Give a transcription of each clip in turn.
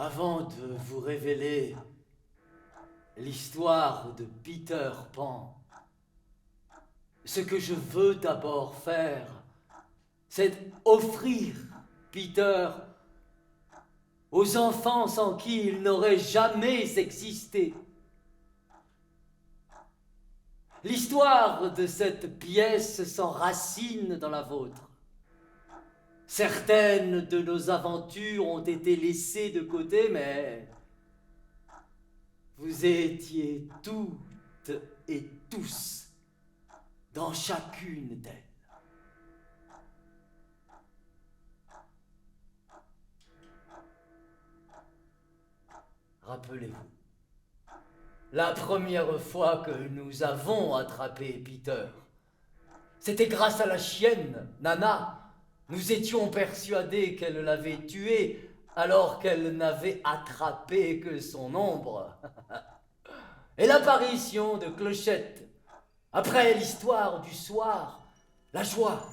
Avant de vous révéler l'histoire de Peter Pan, ce que je veux d'abord faire, c'est offrir Peter aux enfants sans qui il n'aurait jamais existé. L'histoire de cette pièce s'enracine dans la vôtre. Certaines de nos aventures ont été laissées de côté, mais vous étiez toutes et tous dans chacune d'elles. Rappelez-vous, la première fois que nous avons attrapé Peter, c'était grâce à la chienne, Nana. Nous étions persuadés qu'elle l'avait tué alors qu'elle n'avait attrapé que son ombre. Et l'apparition de Clochette, après l'histoire du soir, la joie,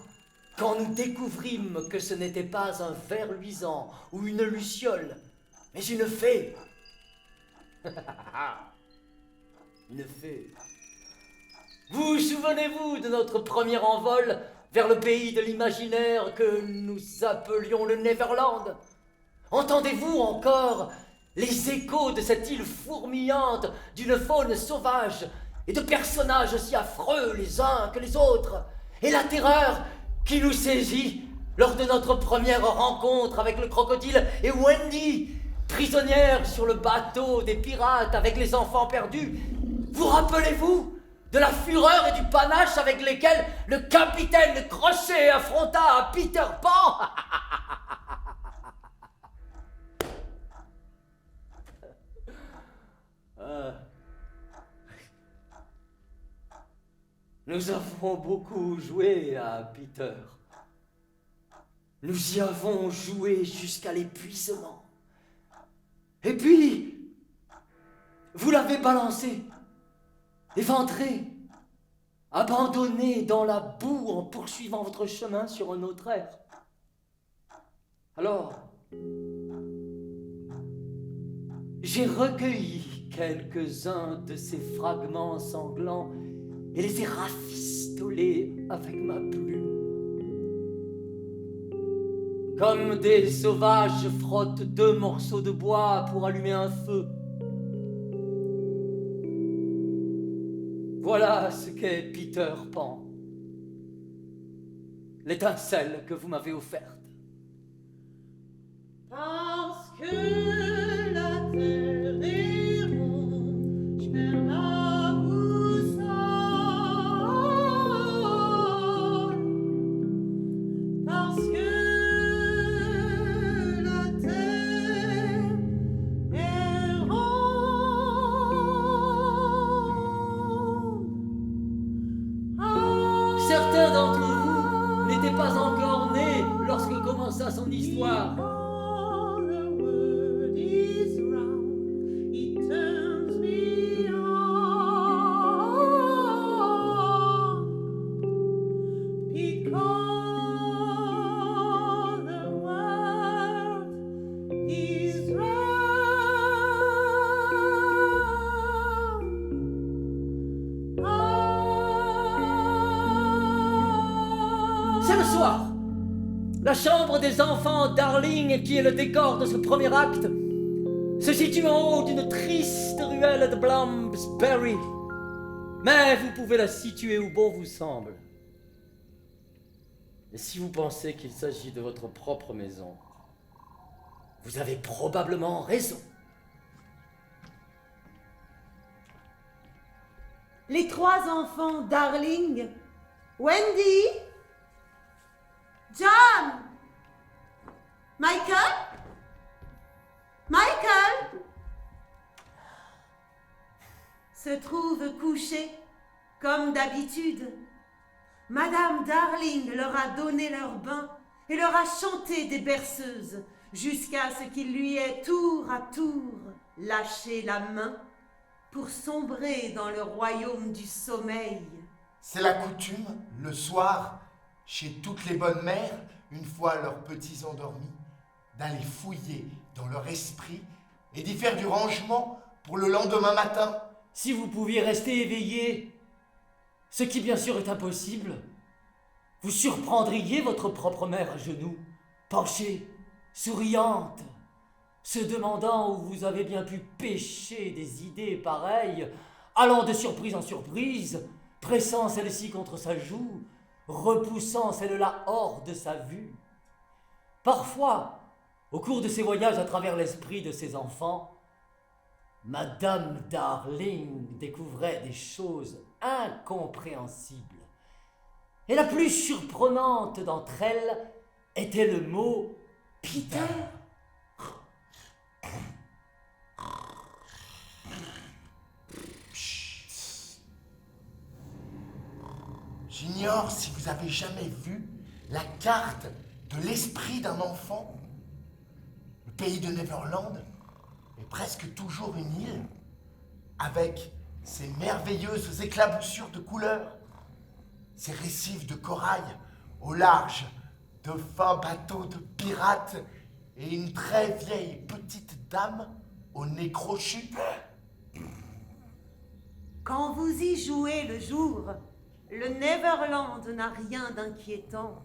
quand nous découvrîmes que ce n'était pas un ver luisant ou une luciole, mais une fée. Une fée. Vous souvenez-vous de notre premier envol vers le pays de l'imaginaire que nous appelions le Neverland? Entendez-vous encore les échos de cette île fourmillante d'une faune sauvage et de personnages aussi affreux les uns que les autres, et la terreur qui nous saisit lors de notre première rencontre avec le crocodile et Wendy, prisonnière sur le bateau des pirates avec les enfants perdus? Vous rappelez-vous de la fureur et du panache avec lesquels le capitaine Crochet affronta Peter Pan? Nous avons beaucoup joué à Peter. Nous y avons joué jusqu'à l'épuisement. Et puis, vous l'avez balancé, éventré, abandonné dans la boue en poursuivant votre chemin sur un autre air. Alors, j'ai recueilli quelques-uns de ces fragments sanglants et les ai rafistolés avec ma plume. Comme des sauvages frottent 2 morceaux de bois pour allumer un feu. Voilà ce qu'est Peter Pan. L'étincelle que vous m'avez offerte. Parce que la terre est ronde, je perds la boussole. Parce que la terre est ronde. Certains d'entre vous n'étaient pas encore nés lorsque commença son histoire. All the world is round, it turns me on. Because the world is round. C'est le soir. La chambre des enfants Darling, qui est le décor de ce premier acte, se situe en haut d'une triste ruelle de Bloomsbury. Mais vous pouvez la situer où bon vous semble. Et si vous pensez qu'il s'agit de votre propre maison, vous avez probablement raison. Les 3 enfants Darling, Wendy, John, Michael, se trouvent couchés comme d'habitude. Madame Darling leur a donné leur bain et leur a chanté des berceuses jusqu'à ce qu'il lui ait tour à tour lâché la main pour sombrer dans le royaume du sommeil. C'est la coutume, le soir, chez toutes les bonnes mères, une fois leurs petits endormis, d'aller fouiller dans leur esprit et d'y faire du rangement pour le lendemain matin. Si vous pouviez rester éveillé, ce qui bien sûr est impossible, vous surprendriez votre propre mère à genoux, penchée, souriante, se demandant où vous avez bien pu pêcher des idées pareilles, allant de surprise en surprise, pressant celle-ci contre sa joue, repoussant celle-là hors de sa vue. Parfois, au cours de ses voyages à travers l'esprit de ses enfants, Madame Darling découvrait des choses incompréhensibles. Et la plus surprenante d'entre elles était le mot « Peter ». J'ignore si vous avez jamais vu la carte de l'esprit d'un enfant. Le pays de Neverland est presque toujours une île, avec ses merveilleuses éclaboussures de couleurs, ses récifs de corail au large, de fins bateaux de pirates et une très vieille petite dame au nez crochu. Quand vous y jouez le jour, le Neverland n'a rien d'inquiétant.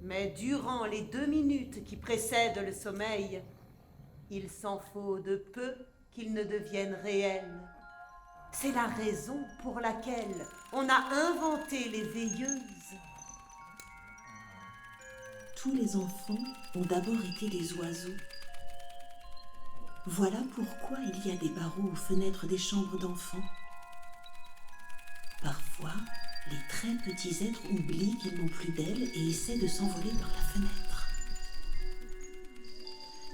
Mais durant les 2 minutes qui précèdent le sommeil, il s'en faut de peu qu'il ne devienne réel. C'est la raison pour laquelle on a inventé les veilleuses. Tous les enfants ont d'abord été des oiseaux. Voilà pourquoi il y a des barreaux aux fenêtres des chambres d'enfants. Parfois, les très petits êtres oublient qu'ils n'ont plus d'ailes et essaient de s'envoler par la fenêtre.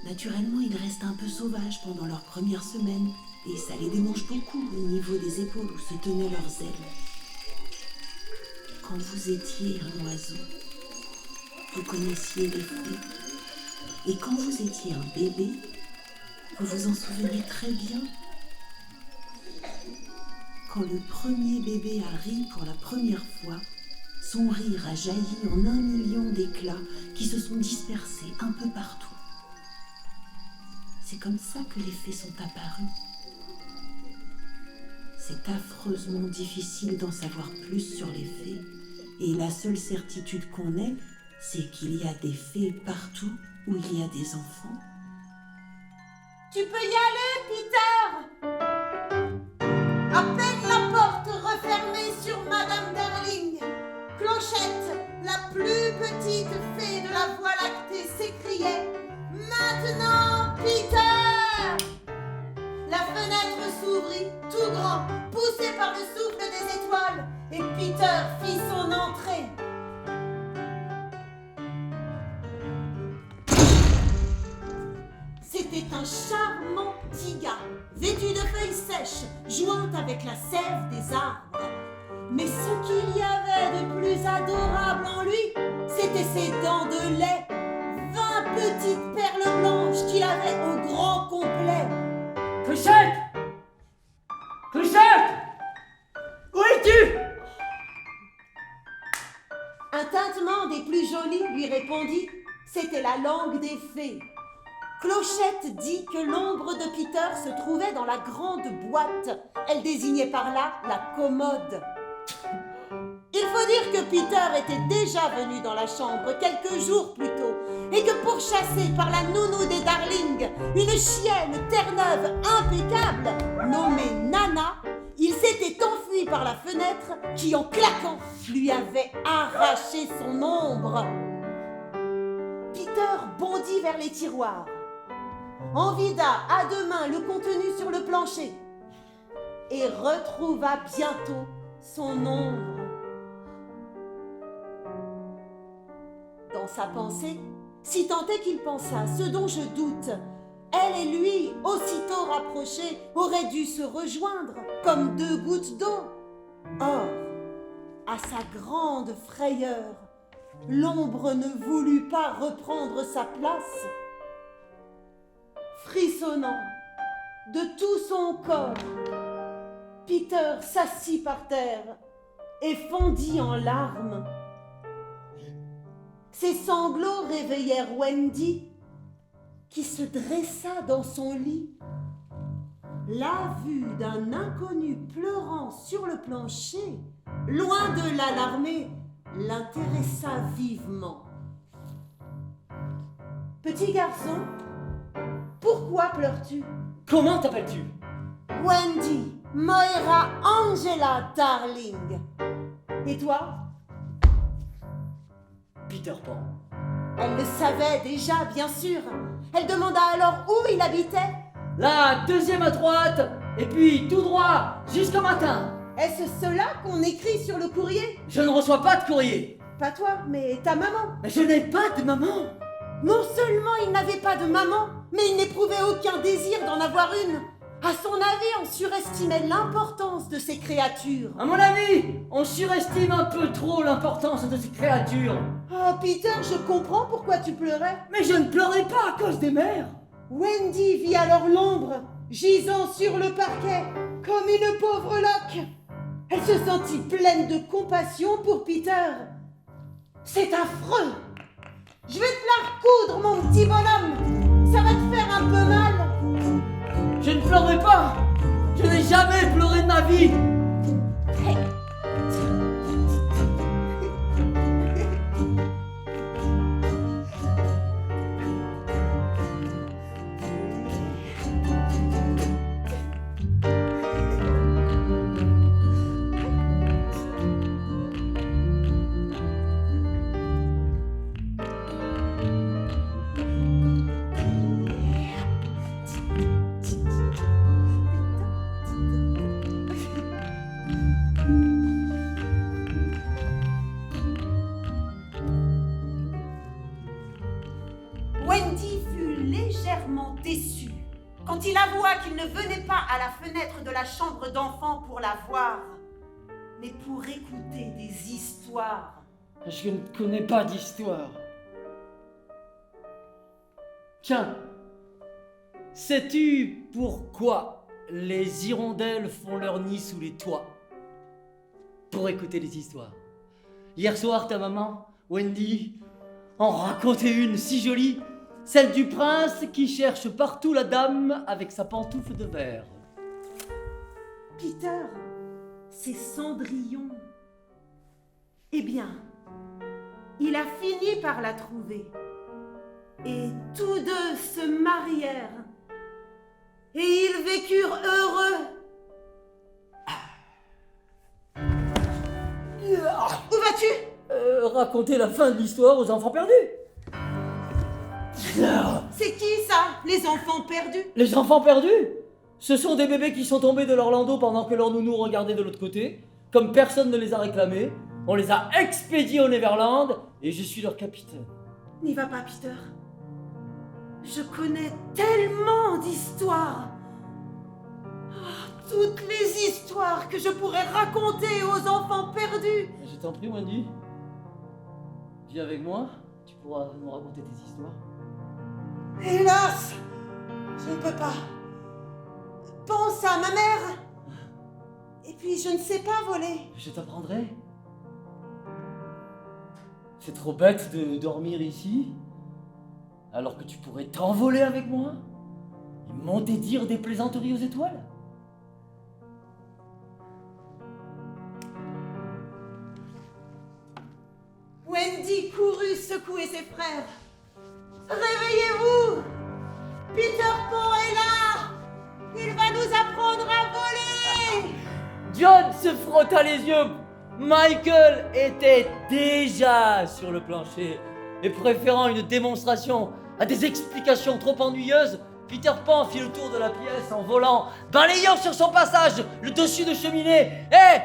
Naturellement, ils restent un peu sauvages pendant leurs premières semaines et ça les démange beaucoup au niveau des épaules où se tenaient leurs ailes. Quand vous étiez un oiseau, vous connaissiez les fées. Et quand vous étiez un bébé, vous vous en souvenez très bien. Quand le premier bébé a ri pour la première fois, son rire a jailli en 1 million d'éclats qui se sont dispersés un peu partout. C'est comme ça que les fées sont apparues. C'est affreusement difficile d'en savoir plus sur les fées, et la seule certitude qu'on ait, c'est qu'il y a des fées partout où il y a des enfants. Tu peux y aller, Peter! À peine la porte refermée sur Madame Darling, Clochette, la plus petite fée de la Voie lactée, s'écriait « Maintenant, Peter !» La fenêtre s'ouvrit, tout grand, poussé par le souffle des étoiles, et Peter fit son entrée. C'était un charmant petit gars, vêtu de feuilles sèches, jointes avec la sève des arbres. Mais ce qu'il y avait de plus adorable en lui, c'était ses dents de lait, 20 petites perles blanches qu'il avait au grand complet. Clochette! Clochette! Où es-tu? Un tintement des plus jolis lui répondit, c'était la langue des fées. Clochette dit que l'ombre de Peter se trouvait dans la grande boîte. Elle désignait par là la commode. Il faut dire que Peter était déjà venu dans la chambre quelques jours plus tôt et que pourchassé par la nounou des Darling, une chienne terre-neuve impeccable nommée Nana, il s'était enfui par la fenêtre qui, en claquant, lui avait arraché son ombre. Peter bondit vers les tiroirs, en vida à 2 mains le contenu sur le plancher et retrouva bientôt son ombre. Dans sa pensée, si tant est qu'il pensa, ce dont je doute, elle et lui, aussitôt rapprochés, auraient dû se rejoindre comme 2 gouttes d'eau. Or, à sa grande frayeur, l'ombre ne voulut pas reprendre sa place. Frissonnant de tout son corps, Peter s'assit par terre et fondit en larmes. Ses sanglots réveillèrent Wendy, qui se dressa dans son lit. La vue d'un inconnu pleurant sur le plancher, loin de l'alarmer, l'intéressa vivement. Petit garçon, pourquoi pleures-tu? Comment t'appelles-tu? Wendy, Moira Angela Darling. Et toi? Peter Pan. Elle le savait déjà, bien sûr. Elle demanda alors où il habitait. La deuxième à droite, et puis tout droit, jusqu'au matin. Est-ce cela qu'on écrit sur le courrier? Je ne reçois pas de courrier. Pas toi, mais ta maman. Mais je n'ai pas de maman. Non seulement il n'avait pas de maman, mais il n'éprouvait aucun désir d'en avoir une. À son avis, on surestimait l'importance de ces créatures. À mon avis, on surestime un peu trop l'importance de ces créatures. Oh, Peter, je comprends pourquoi tu pleurais. Mais je ne pleurais pas à cause des mères. Wendy vit alors l'ombre, gisant sur le parquet, comme une pauvre loque. Elle se sentit pleine de compassion pour Peter. C'est affreux. Je vais te la recoudre, mon petit bonhomme. Ça va te faire un peu mal. Je ne pleurais pas. Je n'ai jamais pleuré de ma vie. Wendy fut légèrement déçue quand il avoua qu'il ne venait pas à la fenêtre de la chambre d'enfant pour la voir, mais pour écouter des histoires. Je ne connais pas d'histoire. Tiens, sais-tu pourquoi les hirondelles font leur nid sous les toits? Pour écouter des histoires. Hier soir, ta maman, Wendy, en racontait une si jolie, celle du prince qui cherche partout la dame avec sa pantoufle de verre. Peter, c'est Cendrillon. Eh bien, il a fini par la trouver. Et tous deux se marièrent. Et ils vécurent heureux. Où vas-tu? Raconter la fin de l'histoire aux enfants perdus. C'est qui ça, les enfants perdus? Les enfants perdus? Ce sont des bébés qui sont tombés de leur landau pendant que leur nounou regardait de l'autre côté. Comme personne ne les a réclamés, on les a expédiés au Neverland et je suis leur capitaine. N'y va pas, Peter. Je connais tellement d'histoires. Toutes les histoires que je pourrais raconter aux enfants perdus. Je t'en prie, Wendy. Viens avec moi, tu pourras nous raconter tes histoires. Hélas, je ne peux pas. Pense à ma mère. Et puis, je ne sais pas voler. Je t'apprendrai. C'est trop bête de dormir ici, alors que tu pourrais t'envoler avec moi et monter dire des plaisanteries aux étoiles. Wendy courut secouer ses frères. Réveillez-vous! Peter Pan est là! Il va nous apprendre à voler! John se frotta les yeux. Michael était déjà sur le plancher. Et préférant une démonstration à des explications trop ennuyeuses, Peter Pan fit le tour de la pièce en volant, balayant sur son passage le dessus de cheminée. Hé!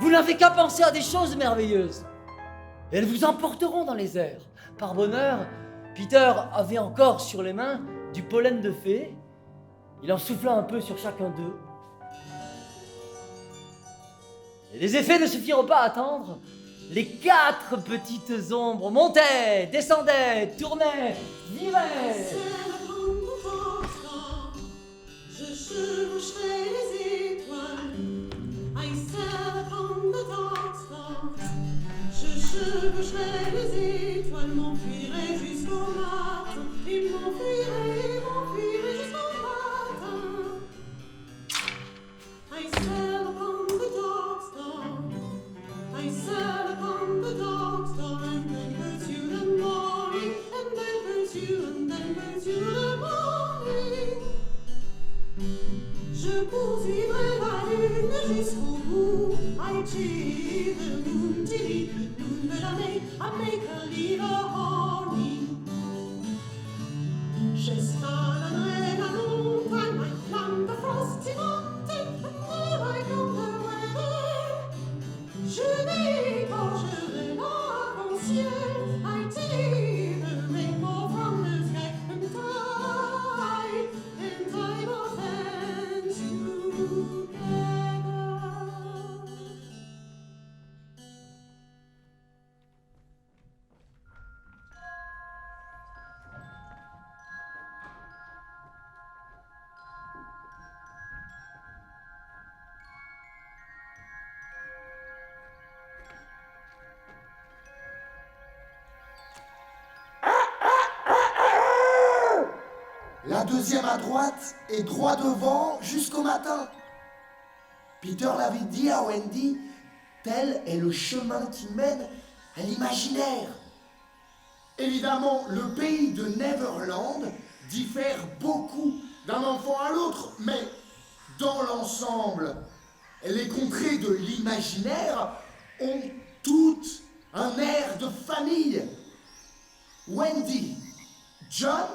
Vous n'avez qu'à penser à des choses merveilleuses. Et elles vous emporteront dans les airs. Par bonheur, Peter avait encore sur les mains du pollen de fée. Il en souffla un peu sur chacun d'eux. Et les effets ne se firent pas attendre. Les 4 petites ombres montaient, descendaient, tournaient, viraient. Je chevaucherai les étoiles. I sail upon the dark star. Je chevaucherai les étoiles, m'enfuirai jusqu'au matin. Ils m'enfuiraient jusqu'au matin. I sail upon the dark storm. I sail upon the dark storm, and then pursue the morning, and then pursue the morning. Je poursuivrai la lune jusqu'au bout. I achieve the moon, delete the moon, but I make her leave a warning. J'escaladerai la montagne, I climb the frosty mountain, and there I come the weather. Je dégorgerai l'arc-en-ciel, I take the rainbow from the sky, and I will dance together. La deuxième à droite et droit devant jusqu'au matin. Peter l'avait dit à Wendy, tel est le chemin qui mène à l'imaginaire. Évidemment, le pays de Neverland diffère beaucoup d'un enfant à l'autre, mais dans l'ensemble, les contrées de l'imaginaire ont toutes un air de famille. Wendy, John,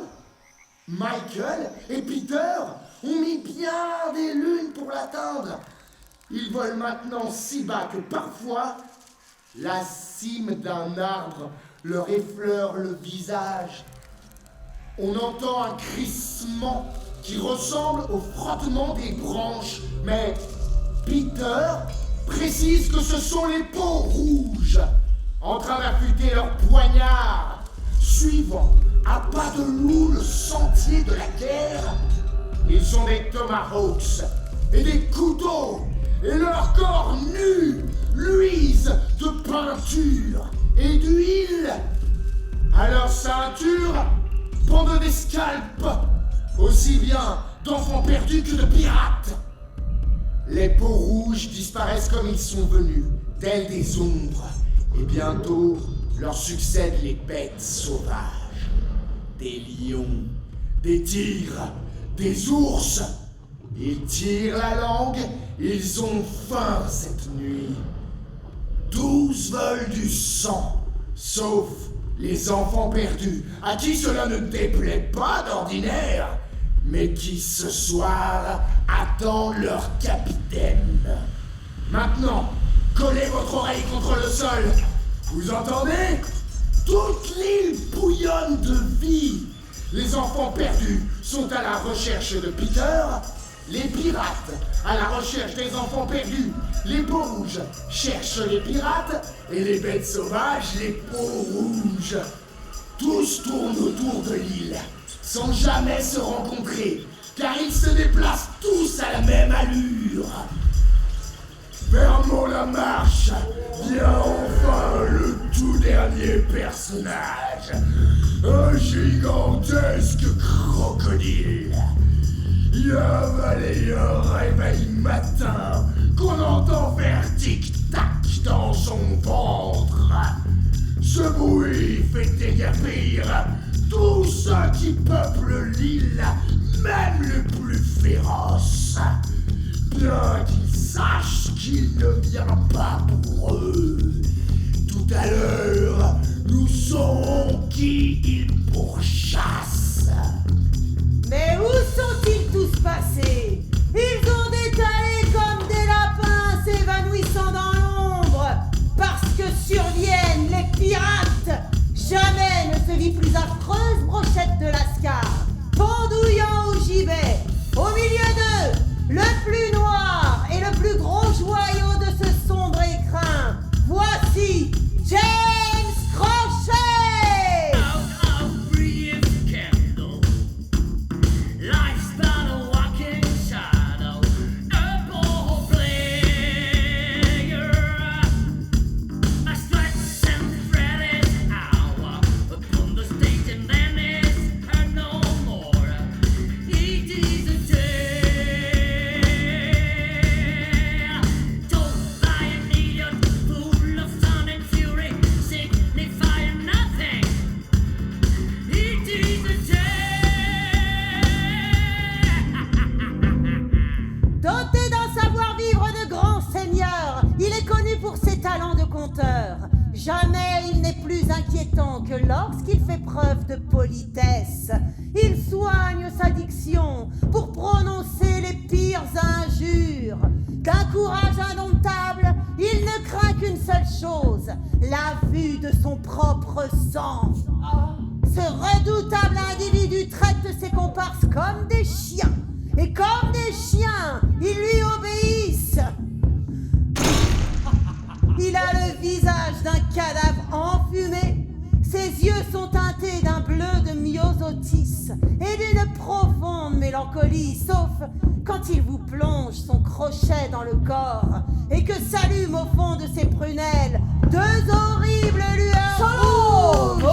Michael et Peter ont mis bien des lunes pour l'atteindre. Ils volent maintenant si bas que parfois, la cime d'un arbre leur effleure le visage. On entend un crissement qui ressemble au frottement des branches, mais Peter précise que ce sont les peaux rouges en train d'affûter leurs poignards, suivant à pas de loup le sentier de la guerre. Ils sont des tomahawks et des couteaux, et leurs corps nus luisent de peinture et d'huile. À leur ceinture pendent des scalps, aussi bien d'enfants perdus que de pirates. Les peaux rouges disparaissent comme ils sont venus, tels des ombres, et bientôt leur succèdent les bêtes sauvages. Des lions, des tigres, des ours. Ils tirent la langue, ils ont faim cette nuit. 12 veulent du sang, sauf les enfants perdus, à qui cela ne déplaît pas d'ordinaire, mais qui ce soir attendent leur capitaine. Maintenant, collez votre oreille contre le sol. Vous entendez ? Toute l'île bouillonne de vie. Les enfants perdus sont à la recherche de Peter. Les pirates à la recherche des enfants perdus. Les peaux rouges cherchent les pirates. Et les bêtes sauvages, les peaux rouges. Tous tournent autour de l'île, sans jamais se rencontrer, car ils se déplacent tous à la même allure. Fermons la marche. Vient enfin le tout dernier personnage. Un gigantesque crocodile. Il a avalé un réveil matin qu'on entend faire tic-tac dans son ventre. Ce bruit fait dégapir tous ceux qui peuplent l'île, même les plus féroces. Bien qu'ils sachent qu'il ne vient pas pour eux. Tout à l'heure, nous saurons qui ils pourchassent. Mais où sont-ils tous passés? Ils ont détalé comme des lapins s'évanouissant dans l'ombre, parce que surviennent les pirates. Jamais ne se vit plus affreuse brochette de Lascar, pendouillant au gibet. Au milieu d'eux, le plus noir et le plus gros joyau de ce sombre écrin. Voici James Crochet! Out of brief candle, light plus inquiétant que lorsqu'il fait preuve de politesse. Il soigne sa diction pour prononcer les pires injures. D'un courage indomptable, il ne craint qu'une seule chose, la vue de son propre sang. Ce redoutable individu traite ses comparses comme des chiens. Et comme des chiens, ils lui obéissent. Il a le visage d'un cadavre enfumé. Ses yeux sont teintés d'un bleu de myosotis et d'une profonde mélancolie, sauf quand il vous plonge son crochet dans le corps et que s'allument au fond de ses prunelles deux horribles lueurs rouges.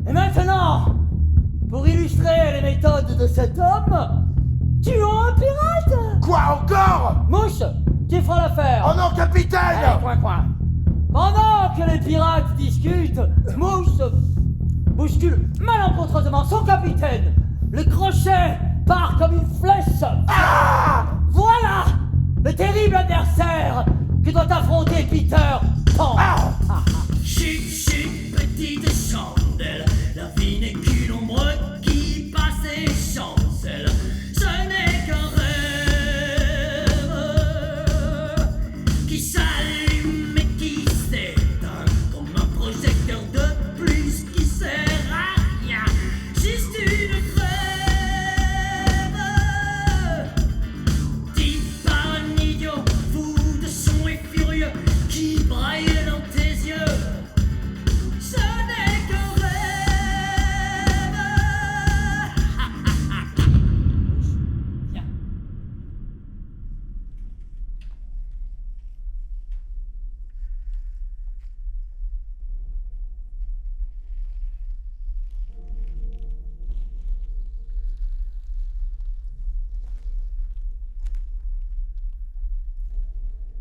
Et maintenant, pour illustrer les méthodes de cet homme, tuons un pirate! Quoi encore? Mouche, tu feras l'affaire! Oh non, capitaine! Allez, coin, coin. Pendant que les pirates discutent, Mouche bouscule malencontreusement son capitaine. Le crochet part comme une flèche. Ah! Voilà le terrible adversaire que doit affronter Peter Pan. Chic, chic, petite chandelle, la vie n'est qu'une ombre qui passe et chancelle. Ce n'est qu'un rêve qui s'allume et qui s'éteint comme un projecteur de plus qui sert à rien, juste une trêve. Dit par un idiot fou de son et furieux qui braille dans tes yeux. Ce n'est qu'un rêve. Viens.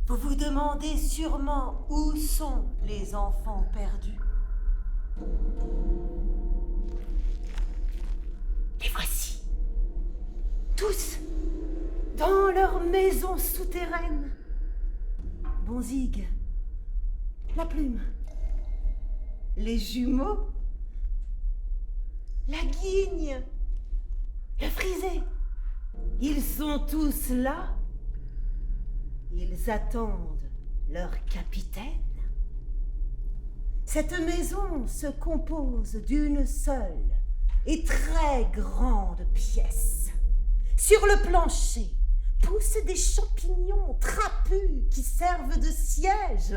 Vous vous demandez sûrement où sont les enfants perdus. Les voici, tous, dans leur maison souterraine. Bonzig, la plume, les jumeaux, la guigne, le frisé. Ils sont tous là. Ils attendent leur capitaine. Cette maison se compose d'une seule et très grande pièce. Sur le plancher poussent des champignons trapus qui servent de siège.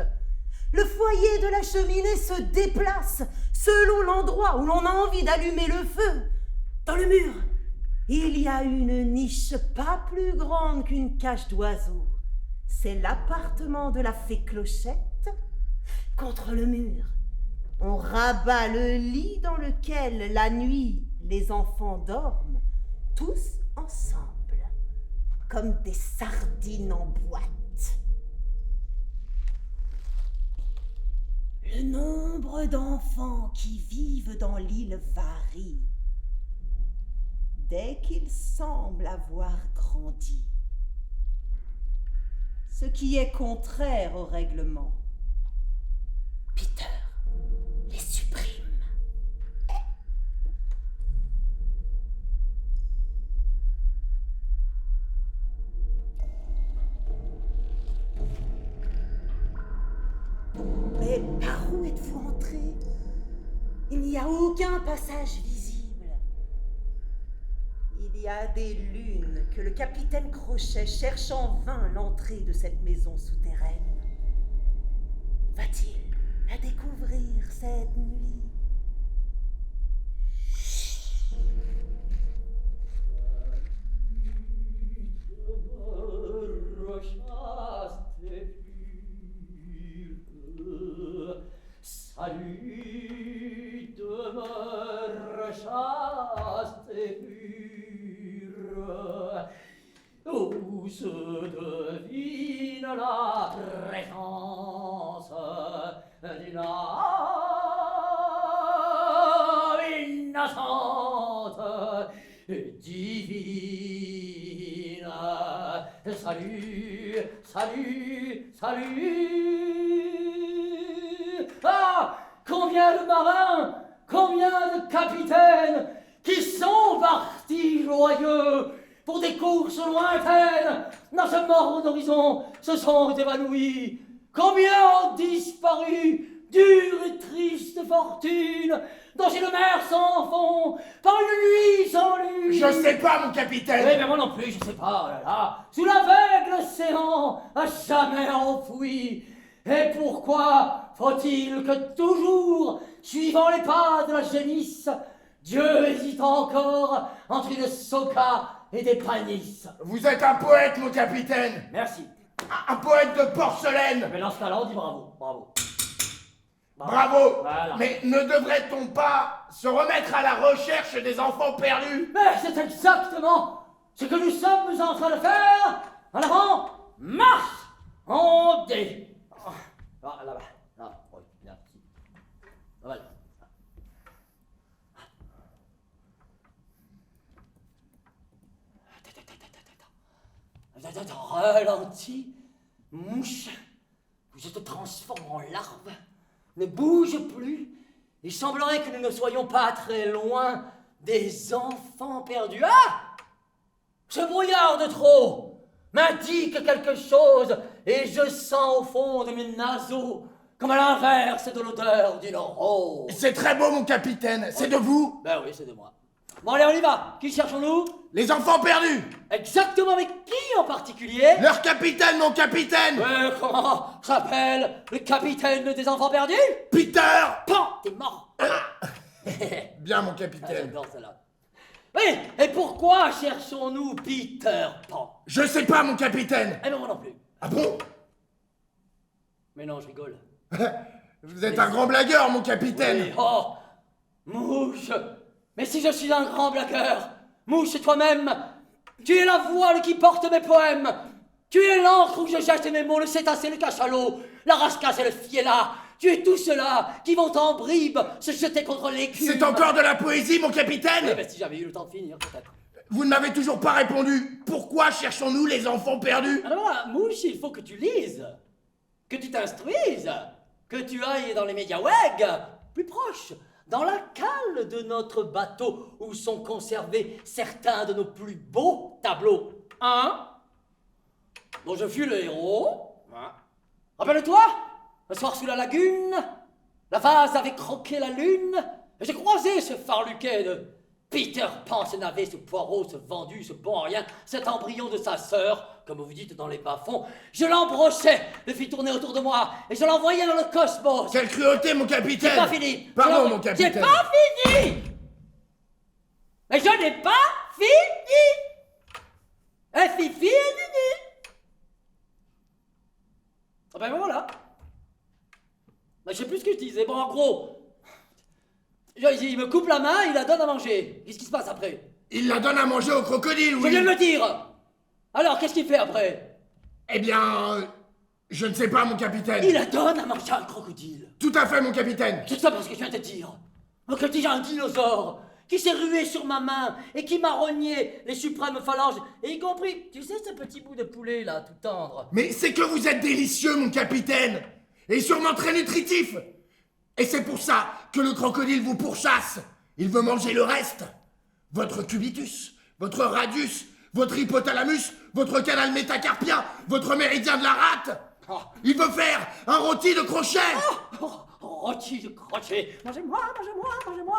Le foyer de la cheminée se déplace selon l'endroit où l'on a envie d'allumer le feu. Dans le mur, il y a une niche pas plus grande qu'une cage d'oiseau. C'est l'appartement de la fée Clochette. Contre le mur, on rabat le lit dans lequel, la nuit, les enfants dorment, tous ensemble, comme des sardines en boîte. Le nombre d'enfants qui vivent dans l'île varie dès qu'ils semblent avoir grandi. Ce qui est contraire au règlement. Peter les supprime. Mais par où êtes-vous entré? Il n'y a aucun passage visible. Il y a des lunes que le capitaine Crochet cherche en vain l'entrée de cette maison souterraine. Va-t-il la découvrir cette nuit? Salut, demeure chaste et pure. où se devine la présence d'une âme innocente et divine. Salut, salut, salut. Ah, combien de marins, combien de capitaines qui sont partis joyeux pour des courses lointaines, dans ce morne horizon se sont évanouis. Combien ont disparu, dure et triste fortune, dans une mer sans fond, par une nuit sans lune. Je sais pas, mon capitaine. Oui, mais moi non plus, je sais pas, oh là là. Sous l'aveugle océan, à jamais enfoui. Et pourquoi faut-il que toujours, suivant les pas de la génisse, Dieu hésite encore entre une soca et des panisses? Vous êtes un poète, mon capitaine. Merci. Un poète de porcelaine. Mais dans ce cas-là, on dit bravo, bravo. Bravo. Voilà. Mais ne devrait-on pas se remettre à la recherche des enfants perdus? Mais c'est exactement ce que nous sommes en train de faire. En avant, marche. On dit. Ah, là-bas. Là, oui, bien, ici. Voilà. Attends, ralentis. Mouche, je te transforme en larve. Ne bouge plus. Il semblerait que nous ne soyons pas très loin des enfants perdus. Ah! Ce brouillard de trop m'indique quelque chose et je sens au fond de mes naseaux comme à l'inverse de l'odeur d'une rose. C'est très beau, mon capitaine. C'est de vous? Ben oui, c'est de moi. Bon, allez, on y va. Qui cherchons-nous? Les enfants perdus. Exactement, mais qui en particulier? Leur capitaine, mon capitaine. Comment s'appelle le capitaine des enfants perdus? Peter. Pan, t'es mort. Bien, mon Ah, capitaine. j'adore celle-là. Oui, et pourquoi cherchons-nous Peter Pan? Je sais pas, mon capitaine. Eh ben moi non plus. Ah bon? Mais non, je rigole. Vous êtes un grand blagueur, mon capitaine. Oui, oh, Mouche. Mais si je suis un grand blagueur, Mouche, toi-même, tu es la voile qui porte mes poèmes. Tu es l'encre où je jette mes mots, le cétacé, le cachalot, la rascasse et le fiella. Tu es tout cela qui vont en bribes se jeter contre l'écume. C'est encore de la poésie, mon Oui, capitaine. mais si j'avais eu le temps de finir, peut-être. Vous ne m'avez toujours pas répondu. Pourquoi cherchons-nous les enfants perdus? Alors voilà, Mouche, il faut que tu lises, que tu t'instruises, que tu ailles dans les médias WEG, plus proche, dans la cale de notre bateau où sont conservés certains de nos plus beaux tableaux. Dont je fus le héros. Rappelle-toi, le soir sous la lagune, la vase avait croqué la lune, et j'ai croisé ce farluquet de Peter Pan, ce navet, ce poireau, ce vendu, ce bon à rien, cet embryon de sa sœur, comme vous dites dans les bas-fonds. Je l'embrochais, le fis tourner autour de moi, et je l'envoyais dans le cosmos. Quelle cruauté, mon capitaine. J'ai pas fini. Pardon, mon capitaine. J'ai pas fini. Mais je n'ai pas fini. Et Fifi est nini. Ah ben voilà. Ben, je sais plus ce que je disais. Bon, en gros, il me coupe la main, il la donne à manger. Qu'est-ce qui se passe après? Il la donne à manger au crocodile, oui. Je viens de le dire. Alors, qu'est-ce qu'il fait après? Eh bien, je ne sais pas, mon capitaine. Il la donne à manger à un crocodile. Tout à fait, mon capitaine. C'est ça parce que je viens de te dire. Donc, il y a un dinosaure qui s'est rué sur ma main et qui m'a rogné les suprêmes phalanges, et y compris, tu sais, ce petit bout de poulet là, tout tendre. Mais c'est que vous êtes délicieux, mon capitaine. Et sûrement très nutritif. Et c'est pour ça que le crocodile vous pourchasse. Il veut manger le reste. Votre cubitus, votre radius, votre hypothalamus, votre canal métacarpien, votre méridien de la rate. Oh. Il veut faire un rôti de crochet. Rôti de crochet. Mangez-moi, mangez-moi, mangez-moi,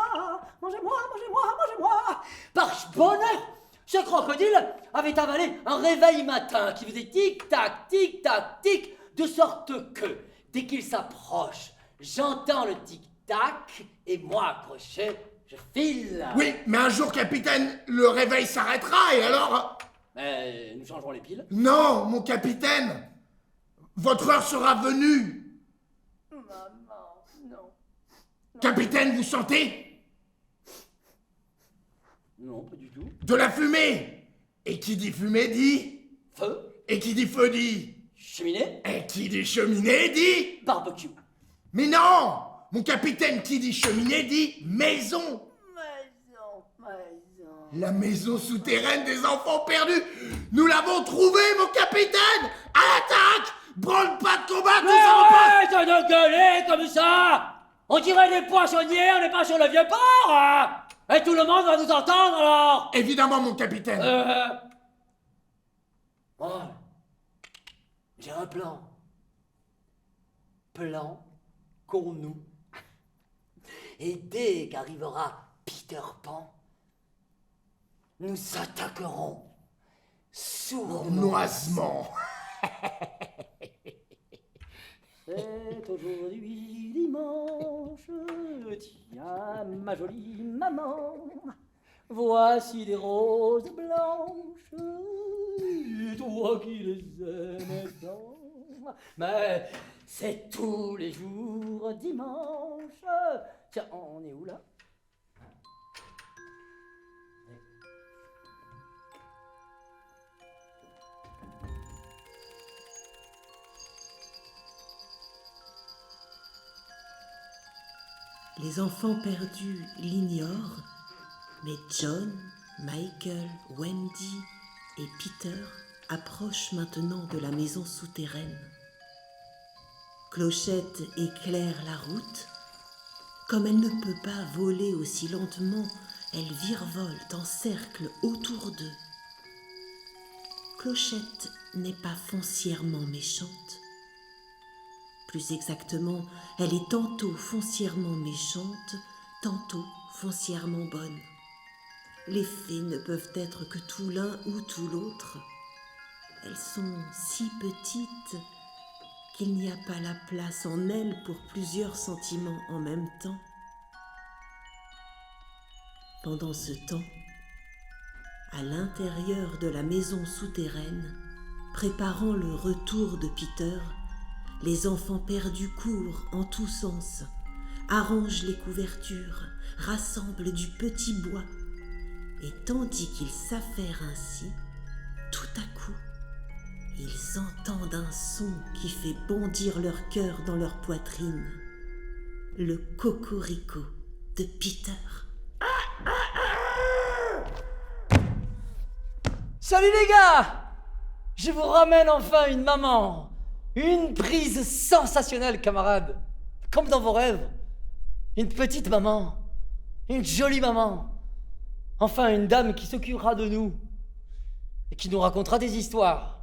mangez-moi, mangez-moi, mangez-moi. Par bonheur, ce crocodile avait avalé un réveil matin qui faisait tic-tac, tic-tac, tic, de sorte que, dès qu'il s'approche, j'entends le tic-tac, et moi, crochet, je file. Oui, mais un jour, capitaine, le réveil s'arrêtera, et alors... Mais nous changerons les piles. Non, mon capitaine. Votre heure sera venue. Maman, non. Capitaine, vous sentez? Non, pas du tout. De la fumée. Et qui dit fumée dit... Feu, Et qui dit feu dit... cheminée, Et qui dit cheminée dit... barbecue. Mais non! Mon capitaine, qui dit cheminée dit maison. Maison. La maison souterraine des enfants perdus. Nous l'avons trouvée, mon capitaine. À l'attaque! Branle pas de combat, tout ça repose. Arrête de gueuler comme ça! On dirait des poissonniers, on n'est pas sur le vieux port, hein! Et tout le monde va nous entendre alors! Évidemment, mon capitaine. Moi, j'ai un plan. Plan qu'on nous. Et dès qu'arrivera Peter Pan, nous attaquerons Sournoisement. C'est aujourd'hui dimanche, tiens ma jolie maman, voici des roses blanches, toi qui les aimes tant. Mais c'est tous les jours dimanche. Tiens, on est où là? Les enfants perdus l'ignorent, mais John, Michael, Wendy et Peter approchent maintenant de la maison souterraine. Clochette éclaire la route. Comme elle ne peut pas voler aussi lentement, elle virevolte en cercle autour d'eux. Clochette n'est pas foncièrement méchante. Plus exactement, elle est tantôt foncièrement méchante, tantôt foncièrement bonne. Les fées ne peuvent être que tout l'un ou tout l'autre. Elles sont si petites qu'il n'y a pas la place en elles pour plusieurs sentiments en même temps. Pendant ce temps, à l'intérieur de la maison souterraine, préparant le retour de Peter, les enfants perdus courent en tous sens, arrangent les couvertures, rassemblent du petit bois, et tandis qu'ils s'affairent ainsi, tout à coup, ils entendent un son qui fait bondir leur cœur dans leur poitrine, le cocorico de Peter. Salut les gars! Je vous ramène enfin une maman. Une prise sensationnelle, camarades. Comme dans vos rêves. Une petite maman. Une jolie maman. Enfin, une dame qui s'occupera de nous. Et qui nous racontera des histoires.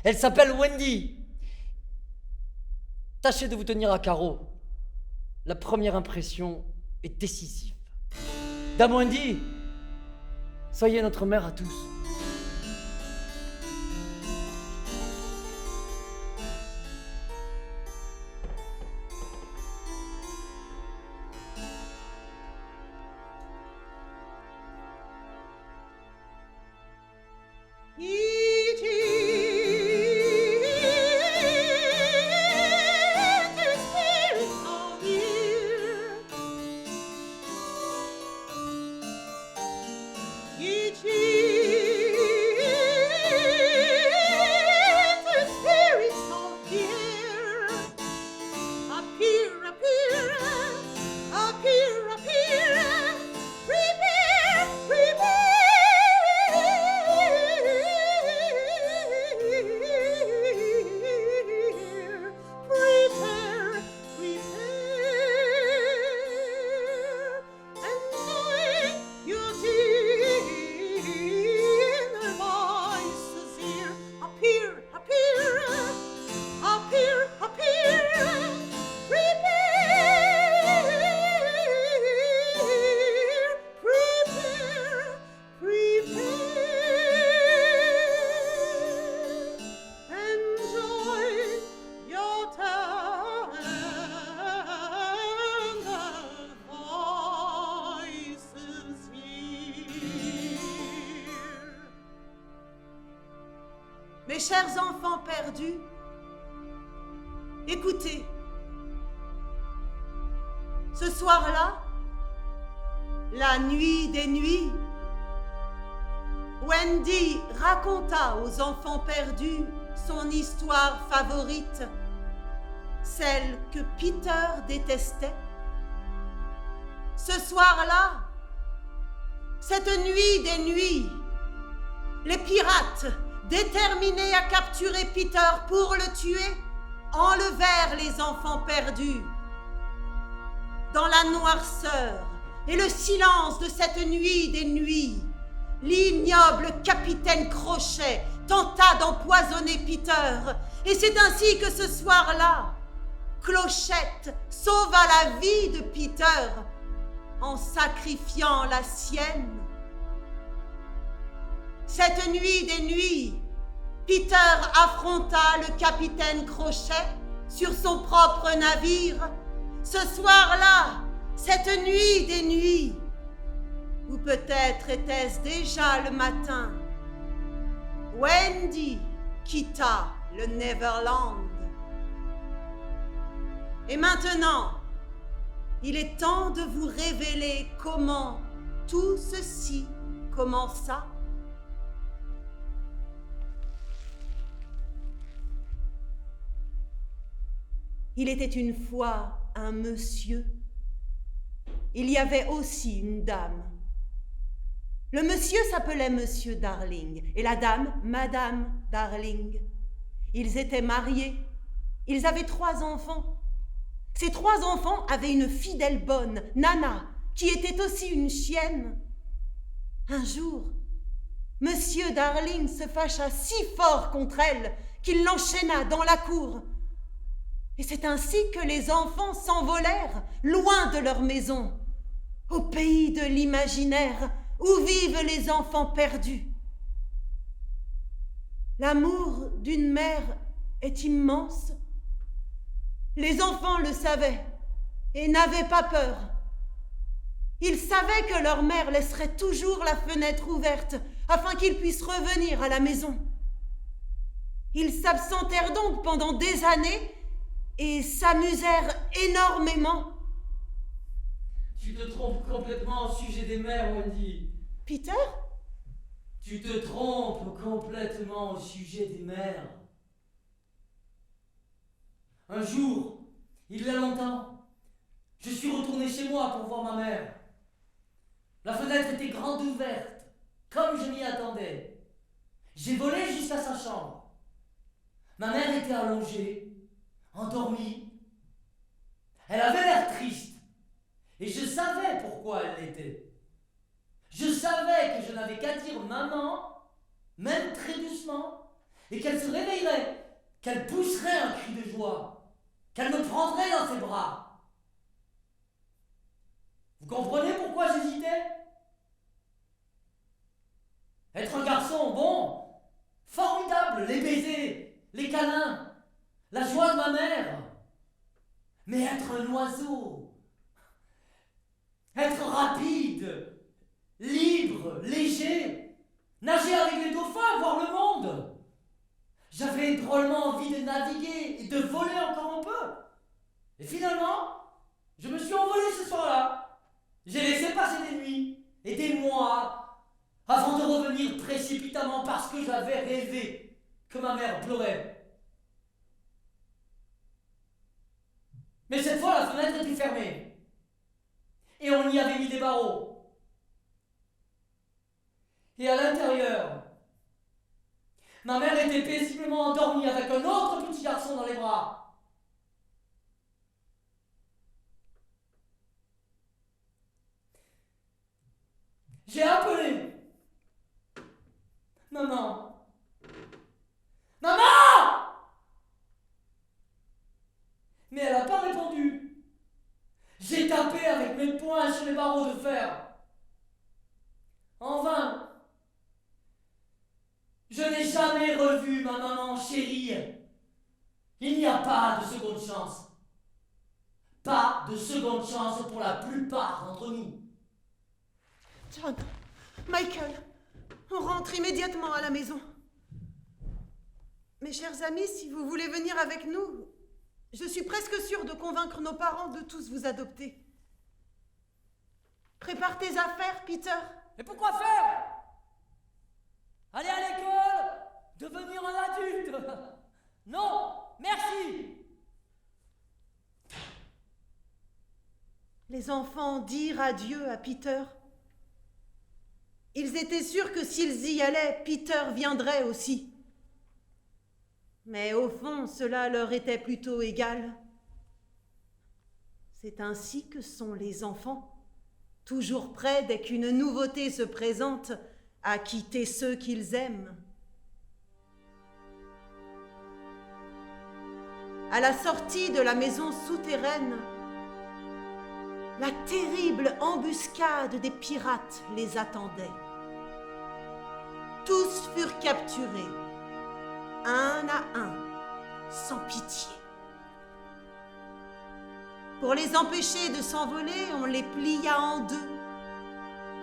Elle s'appelle Wendy. Tâchez de vous tenir à carreau. La première impression est décisive. Dame Wendy, soyez notre mère à tous. Mes chers enfants perdus, écoutez. Ce soir-là, la nuit des nuits, Wendy raconta aux enfants perdus son histoire favorite, celle que Peter détestait. Ce soir-là, cette nuit des nuits, les pirates, déterminés à capturer Peter pour le tuer, enlevèrent les enfants perdus. Dans la noirceur et le silence de cette nuit des nuits, l'ignoble capitaine Crochet tenta d'empoisonner Peter, et c'est ainsi que ce soir-là, Clochette sauva la vie de Peter en sacrifiant la sienne. Cette nuit des nuits, Peter affronta le capitaine Crochet sur son propre navire. Ce soir-là, cette nuit des nuits, ou peut-être était-ce déjà le matin, Wendy quitta le Neverland. Et maintenant, il est temps de vous révéler comment tout ceci commença. Il était une fois un monsieur. Il y avait aussi une dame. Le monsieur s'appelait Monsieur Darling et la dame, Madame Darling. Ils étaient mariés. Ils avaient 3 enfants. Ces 3 enfants avaient une fidèle bonne, Nana, qui était aussi une chienne. Un jour, Monsieur Darling se fâcha si fort contre elle qu'il l'enchaîna dans la cour. Et c'est ainsi que les enfants s'envolèrent loin de leur maison, au pays de l'imaginaire où vivent les enfants perdus. L'amour d'une mère est immense. Les enfants le savaient et n'avaient pas peur. Ils savaient que leur mère laisserait toujours la fenêtre ouverte afin qu'ils puissent revenir à la maison. Ils s'absentèrent donc pendant des années et s'amusèrent énormément. Tu te trompes complètement au sujet des mères, Wendy. Peter ? Tu te trompes complètement au sujet des mères. Un jour, il y a longtemps, je suis retourné chez moi pour voir ma mère. La fenêtre était grande ouverte, comme je m'y attendais. J'ai volé jusqu'à sa chambre. Ma mère était allongée, endormie. Elle avait l'air triste. Et je savais pourquoi elle l'était. Je savais que je n'avais qu'à dire maman, même très doucement, et qu'elle se réveillerait, qu'elle pousserait un cri de joie, qu'elle me prendrait dans ses bras. Vous comprenez pourquoi j'hésitais ? Être un garçon, bon, formidable, les baisers, les câlins, la joie de ma mère. Mais être un oiseau, être rapide, libre, léger, nager avec les dauphins, voir le monde. J'avais drôlement envie de naviguer et de voler encore un peu. Et finalement, je me suis envolé ce soir-là. J'ai laissé passer des nuits et des mois avant de revenir précipitamment parce que j'avais rêvé que ma mère pleurait. Mais cette fois, la fenêtre était fermée. Et on y avait mis des barreaux. Et à l'intérieur, ma mère était paisiblement endormie avec un autre petit garçon dans les bras. J'ai appelé. Maman. Maman! Mais elle n'a pas répondu. J'ai tapé avec mes poings sur les barreaux de fer. En vain. Je n'ai jamais revu ma maman chérie. Il n'y a pas de seconde chance. Pas de seconde chance pour la plupart d'entre nous. John, Michael, on rentre immédiatement à la maison. Mes chers amis, si vous voulez venir avec nous, je suis presque sûre de convaincre nos parents de tous vous adopter. Prépare tes affaires, Peter. Mais pourquoi faire? Aller à l'école, devenir un adulte. Non, merci. Les enfants dirent adieu à Peter. Ils étaient sûrs que s'ils y allaient, Peter viendrait aussi. Mais au fond, cela leur était plutôt égal. C'est ainsi que sont les enfants, toujours prêts dès qu'une nouveauté se présente à quitter ceux qu'ils aiment. À la sortie de la maison souterraine, la terrible embuscade des pirates les attendait. Tous furent capturés, un à un, sans pitié. Pour les empêcher de s'envoler, on les plia en deux,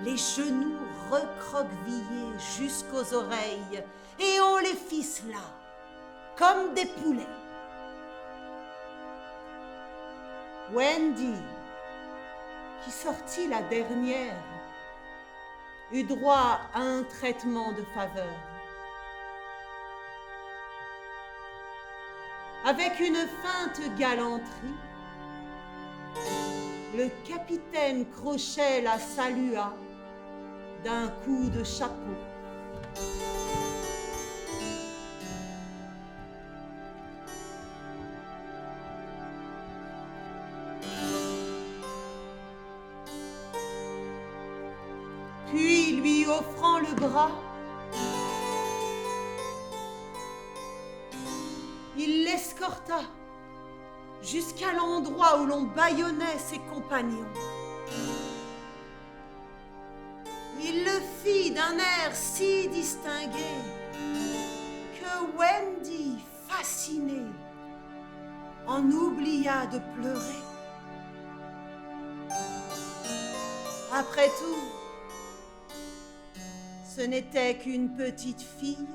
les genoux recroquevillés jusqu'aux oreilles, et on les ficela comme des poulets. Wendy, qui sortit la dernière, eut droit à un traitement de faveur. Avec une feinte galanterie, le capitaine Crochet la salua d'un coup de chapeau. Puis, lui offrant le bras, il l'escorta jusqu'à l'endroit où l'on bâillonnait ses compagnons. Il le fit d'un air si distingué que Wendy, fascinée, en oublia de pleurer. Après tout, ce n'était qu'une petite fille.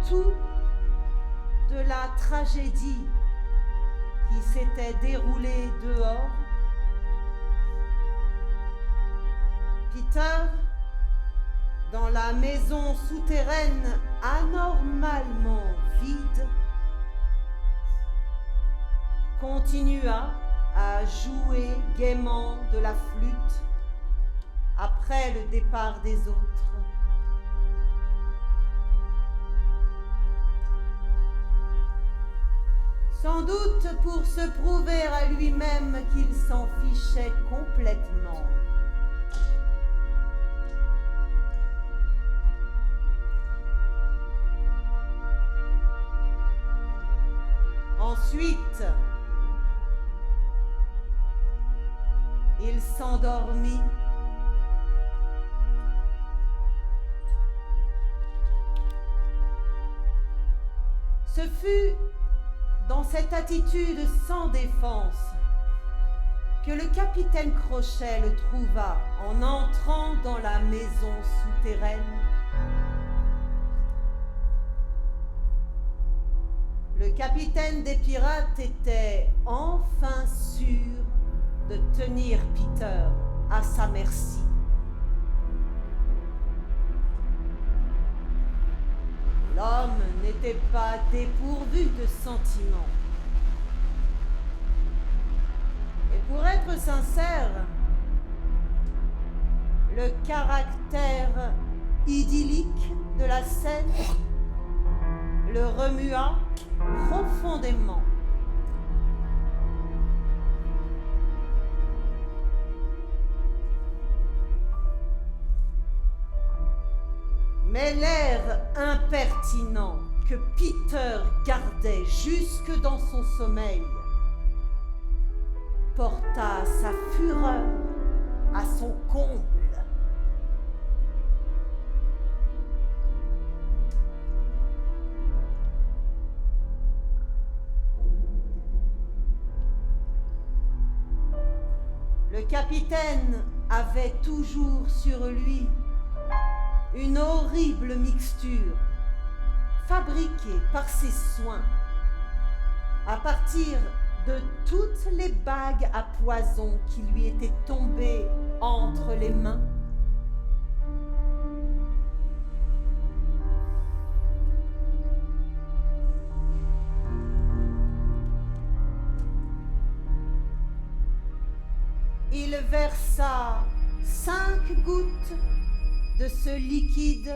Tout de la tragédie qui s'était déroulée dehors, Peter, dans la maison souterraine anormalement vide, continua à jouer gaiement de la flûte après le départ des autres. Sans doute pour se prouver à lui-même qu'il s'en fichait complètement. Ensuite, il s'endormit. Ce fut dans cette attitude sans défense que le capitaine Crochet le trouva en entrant dans la maison souterraine. Le capitaine des pirates était enfin sûr de tenir Peter à sa merci. L'homme n'était pas dépourvu de sentiments. Et pour être sincère, le caractère idyllique de la scène le remua profondément. Mais l'air impertinent que Peter gardait jusque dans son sommeil porta sa fureur à son comble. Le capitaine avait toujours sur lui une horrible mixture, fabriquée par ses soins, à partir de toutes les bagues à poison qui lui étaient tombées entre les mains. Il versa 5 gouttes de ce liquide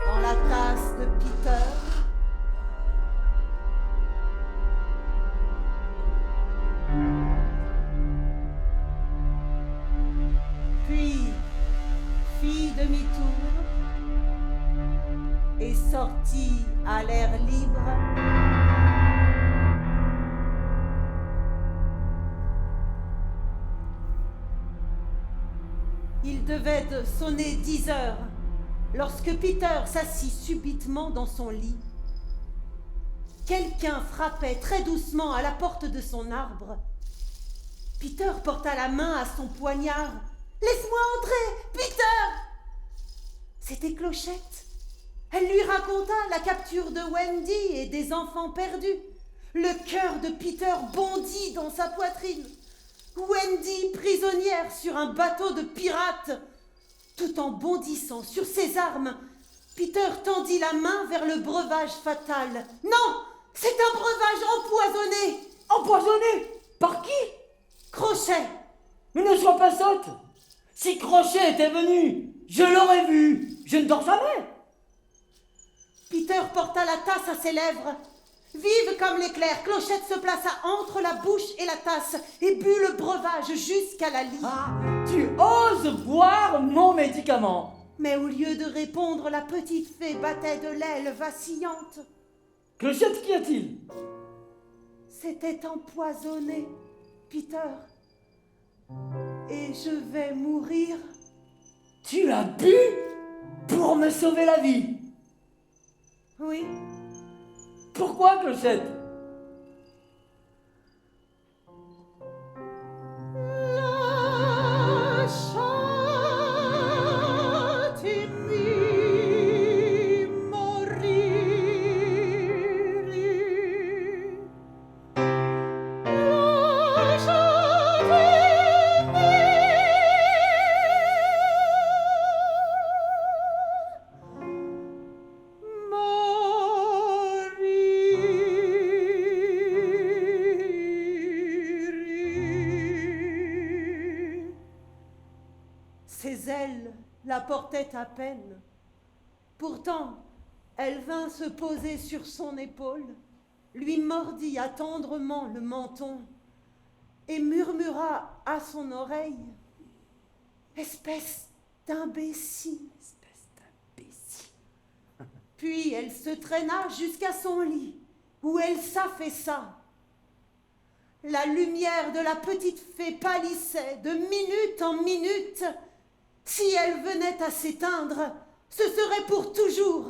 dans la tasse de Peter. Puis fit demi-tour et sortit à l'air libre. Il devait sonner 10 heures lorsque Peter s'assit subitement dans son lit. Quelqu'un frappait très doucement à la porte de son arbre. Peter porta la main à son poignard. « Laisse-moi entrer, Peter !» C'était Clochette. Elle lui raconta la capture de Wendy et des enfants perdus. Le cœur de Peter bondit dans sa poitrine. Wendy prisonnière sur un bateau de pirates. Tout en bondissant sur ses armes, Peter tendit la main vers le breuvage fatal. Non, c'est un breuvage empoisonné. Empoisonné? Par qui? Crochet. Mais ne sois pas sotte. Si Crochet était venu, je l'aurais vu. Je ne dors jamais. Peter porta la tasse à ses lèvres. Vive comme l'éclair, Clochette se plaça entre la bouche et la tasse et but le breuvage jusqu'à la lie. Ah, tu oses boire mon médicament. Mais au lieu de répondre, la petite fée battait de l'aile vacillante. Clochette, qu'y a-t-il? C'était empoisonné, Peter. Et je vais mourir. Tu l'as bu pour me sauver la vie. Oui. Pourquoi, Clochette? La chatte mi moriri. La chatte mi moriri. portait à peine. Pourtant, elle vint se poser sur son épaule, lui mordit attendrement le menton et murmura à son oreille: « Espèce d'imbécile !» Puis elle se traîna jusqu'à son lit, où elle s'affaissa. La lumière de la petite fée pâlissait de minute en minute. Si elle venait à s'éteindre, ce serait pour toujours.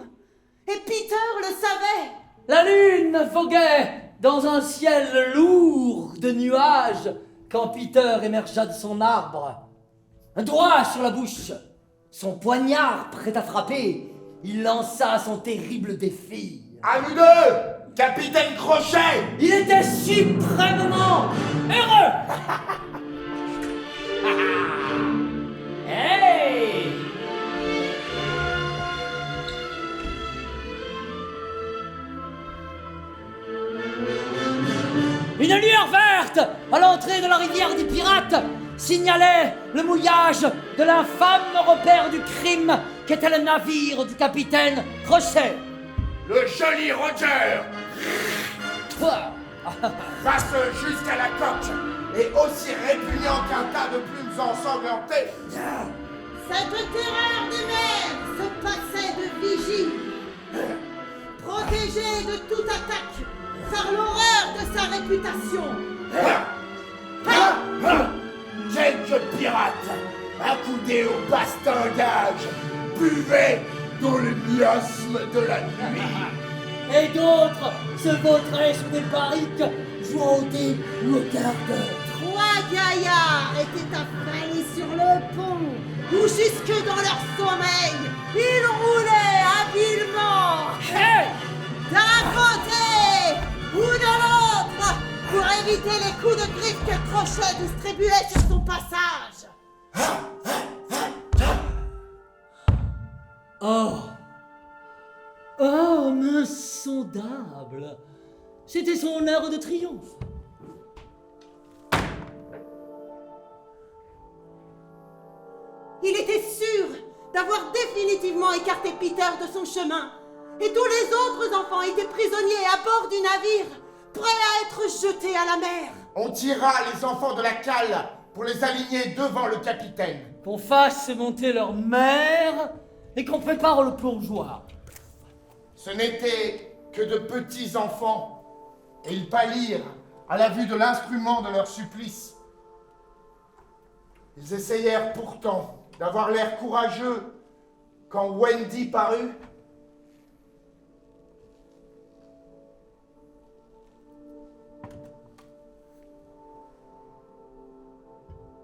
Et Peter le savait. La lune voguait dans un ciel lourd de nuages quand Peter émergea de son arbre. Un doigt sur la bouche, son poignard prêt à frapper, il lança son terrible défi. À nous deux, Capitaine Crochet! Il était suprêmement heureux. Hey! Une lueur verte à l'entrée de la rivière des pirates signalait le mouillage de l'infâme repère du crime qu'était le navire du capitaine Crochet. Le joli Roger passe jusqu'à la coque et aussi répugnant qu'un tas de plumes ensanglantées. Cette terreur des mers se passait de vigie. Protégé de toute attaque par l'horreur de sa réputation. Quelques pirates, accoudés au bastingage, buvaient dans le miasme de la nuit. Et d'autres se vautraient sur des barriques, jouant au dé ou au quart-d'heure. 3 gaillards étaient affalés sur le pont, où jusque dans leur sommeil, ils roulaient habilement. Hey! D'un côté ou de l'autre, pour éviter les coups de griffe que Crochet distribuait sur son passage. Oh! Homme insondable! C'était son heure de triomphe. Il était sûr d'avoir définitivement écarté Peter de son chemin, et tous les autres enfants étaient prisonniers à bord du navire, prêts à être jetés à la mer. On tira les enfants de la cale pour les aligner devant le capitaine. Qu'on fasse monter leur mère et qu'on prépare le plongeoir. Ce n'étaient que de petits enfants, et ils pâlirent à la vue de l'instrument de leur supplice. Ils essayèrent pourtant d'avoir l'air courageux quand Wendy parut.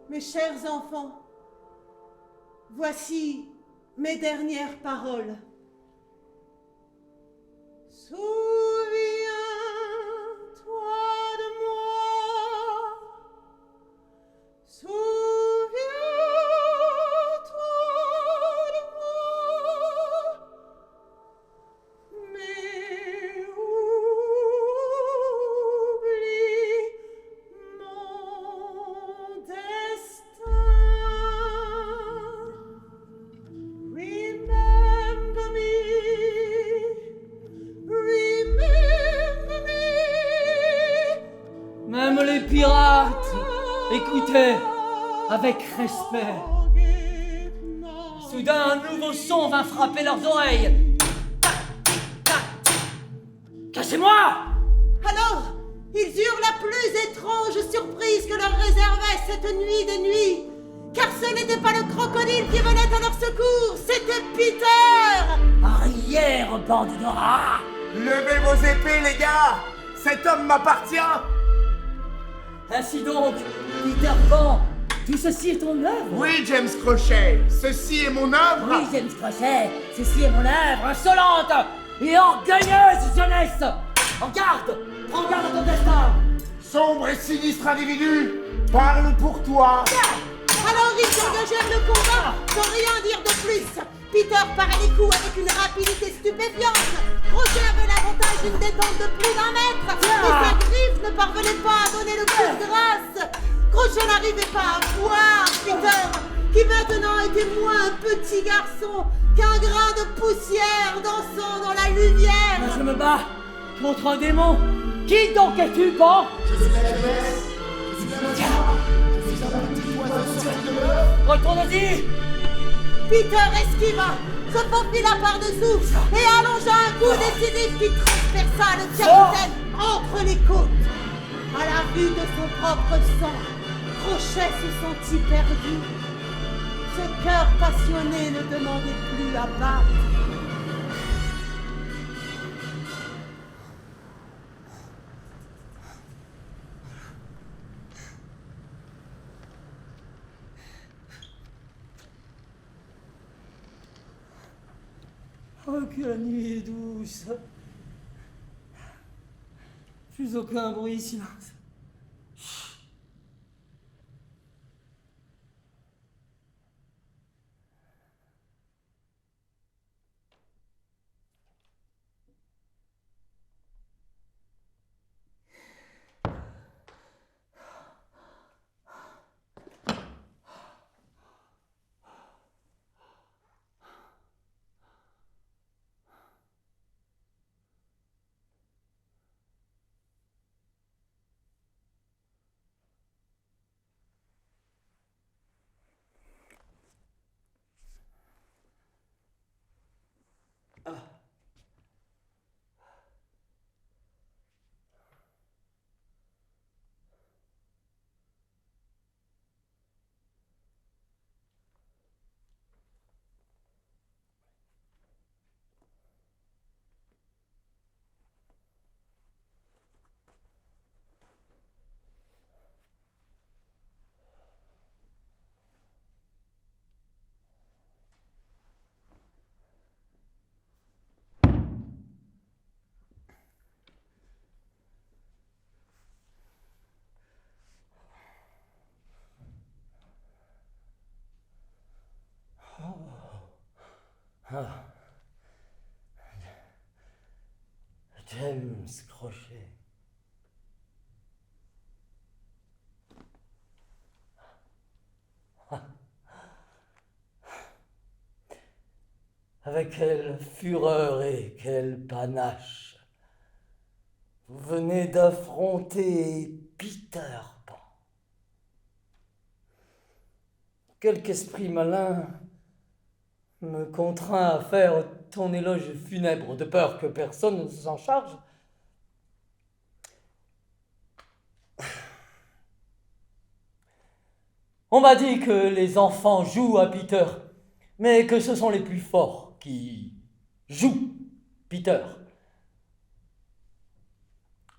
Mes chers enfants, voici mes dernières paroles. Souviens-toi de moi. Souviens-toi de moi. Mais oublie mon destin. Remember me. Même les pirates écoutaient avec respect. Soudain, un nouveau son vint frapper leurs oreilles. Cachez-moi! Alors, ils eurent la plus étrange surprise que leur réservait cette nuit des nuits. Car ce n'était pas le crocodile qui venait à leur secours, c'était Peter! Arrière, bande de rats! Levez vos épées, les gars! Cet homme m'appartient! Ainsi donc, Peter Pan, tout ceci est ton œuvre? Oui, James Crochet, ceci est mon œuvre! Oui, James Crochet, ceci est mon œuvre insolente et orgueilleuse jeunesse! En garde! Prends garde à ton destin! Sombre et sinistre individu, parle pour toi! Alors ils engagèrent le combat, sans rien dire de plus. Peter parait les coups avec une rapidité stupéfiante. Crochet avait l'avantage d'une détente de plus d'1 mètre, et sa griffe ne parvenait pas à donner le coup de grâce. Crochet n'arrivait pas à voir Peter, qui maintenant était moins un petit garçon qu'un grain de poussière dansant dans la lumière. Je me bats contre un démon. Qui donc es-tu, Pan? Je suis la jeunesse, je suis un enfant, je suis un petit oiseau sorti de l'œuf. Retourne-y. Peter esquiva, se faufila par-dessous et allongea un coup décisif qui transperça le capitaine entre les côtes. À la vue de son propre sang, Crochet se sentit perdu. Ce cœur passionné ne demandait plus à battre. Oh, que la nuit est douce. Plus aucun bruit, silence. James Crochet. Avec quelle fureur et quel panache vous venez d'affronter Peter Pan. Quelque esprit malin me contraint à faire ton éloge funèbre de peur que personne ne s'en charge. On m'a dit que les enfants jouent à Peter, mais que ce sont les plus forts qui jouent Peter.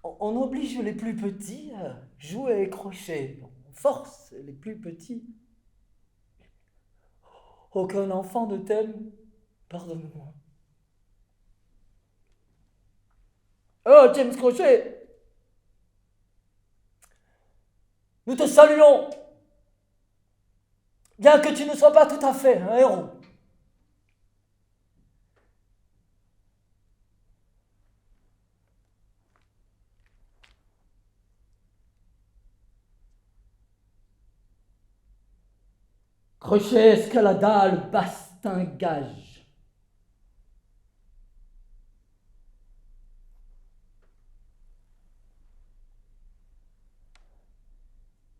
On oblige les plus petits à jouer Crochet. On force les plus petits. Aucun enfant ne t'aime, pardonne-moi. Oh, James Crochet! Nous te saluons! Bien que tu ne sois pas tout à fait un héros. Crochet escalada le bastingage.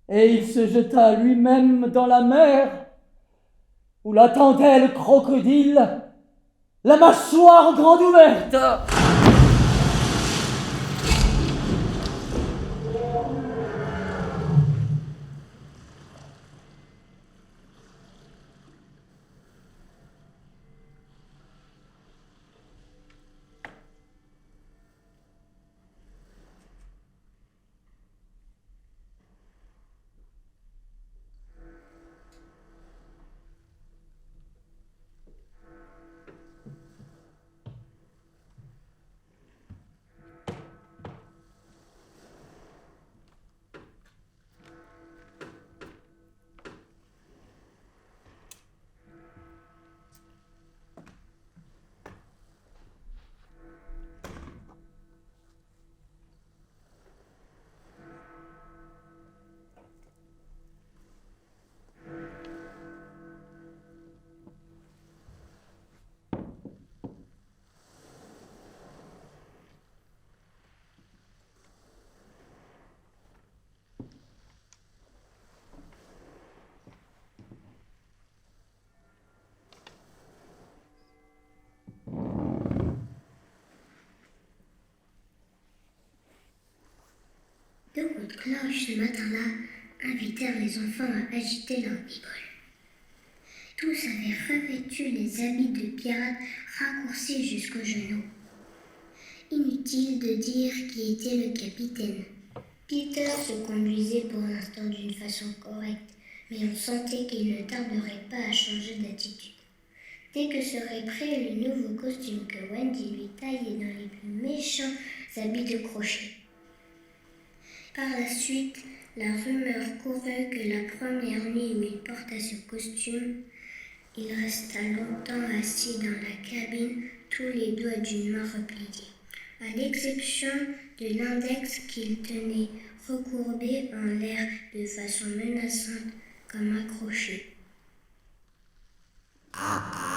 Et il se jeta lui-même dans la mer, où l'attendait le crocodile, la mâchoire grande ouverte. coups de cloche ce matin-là invitèrent les enfants à agiter leur bibole. Tous avaient revêtu les habits de pirates raccourcis jusqu'aux genoux. Inutile de dire qui était le capitaine. Peter se conduisait pour l'instant d'une façon correcte, mais on sentait qu'il ne tarderait pas à changer d'attitude. Dès que serait prêt le nouveau costume que Wendy lui taillait dans les plus méchants habits de crochet. Par la suite, la rumeur courut que la première nuit où il porta ce costume, il resta longtemps assis dans la cabine, tous les doigts d'une main repliés, à l'exception de l'index qu'il tenait recourbé en l'air de façon menaçante comme accroché. Ah,